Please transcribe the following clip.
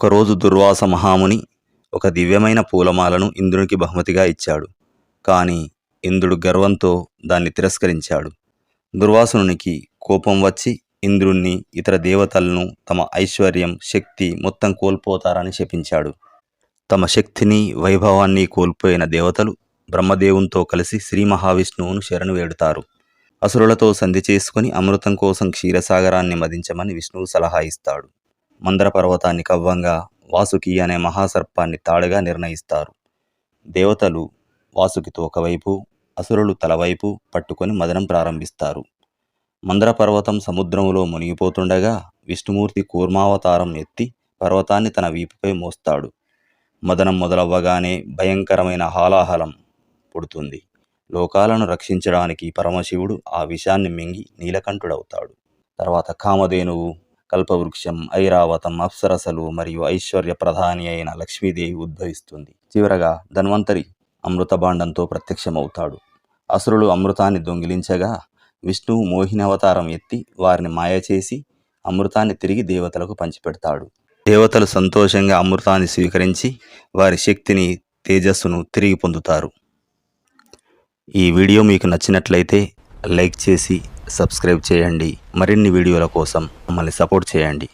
ఒకరోజు దుర్వాస మహాముని ఒక దివ్యమైన పూలమాలను ఇంద్రునికి బహుమతిగా ఇచ్చాడు. కాని ఇంద్రుడు గర్వంతో దాన్ని తిరస్కరించాడు. దుర్వాసునికి కోపం వచ్చి ఇంద్రుణ్ణి, ఇతర దేవతలను తమ ఐశ్వర్యం, శక్తి మొత్తం కోల్పోతారని శపించాడు. తమ శక్తిని, వైభవాన్ని కోల్పోయిన దేవతలు బ్రహ్మదేవునితో కలిసి శ్రీ మహావిష్ణువును శరణు వేడుతారు. అసురులతో సంధి చేసుకుని అమృతం కోసం క్షీరసాగరాన్ని మదించమని విష్ణువు సలహా ఇస్తాడు. మందర పర్వతాన్ని కవ్వంగా, వాసుకి అనే మహాసర్పాన్ని తాడుగా నిర్ణయిస్తారు. దేవతలు వాసుకితో ఒకవైపు, అసురులు తలవైపు పట్టుకొని మదనం ప్రారంభిస్తారు. మందర పర్వతం సముద్రంలో మునిగిపోతుండగా విష్ణుమూర్తి కూర్మావతారం ఎత్తి పర్వతాన్ని తన వీపుపై మోస్తాడు. మదనం మొదలవ్వగానే భయంకరమైన హాలాహలం పుడుతుంది. లోకాలను రక్షించడానికి పరమశివుడు ఆ విషాన్ని మింగి నీలకంఠుడవుతాడు. తర్వాత కామధేనువు, కల్పవృక్షం, ఐరావతం, అప్సరసలు మరియు ఐశ్వర్య ప్రధాని అయిన లక్ష్మీదేవి ఉద్భవిస్తుంది. చివరగా ధన్వంతరి అమృతభాండంతో ప్రత్యక్షమవుతాడు. అసురులు అమృతాన్ని దొంగిలించగా విష్ణువు మోహిని అవతారం ఎత్తి వారిని మాయ చేసి అమృతాన్ని తిరిగి దేవతలకు పంచిపెడతాడు. దేవతలు సంతోషంగా అమృతాన్ని స్వీకరించి వారి శక్తిని, తేజస్సును తిరిగి పొందుతారు. ఈ వీడియో మీకు నచ్చినట్లయితే లైక్ చేసి సబ్స్క్రైబ్ చేయండి. మరిన్ని వీడియోల కోసం మమ్మల్ని సపోర్ట్ చేయండి.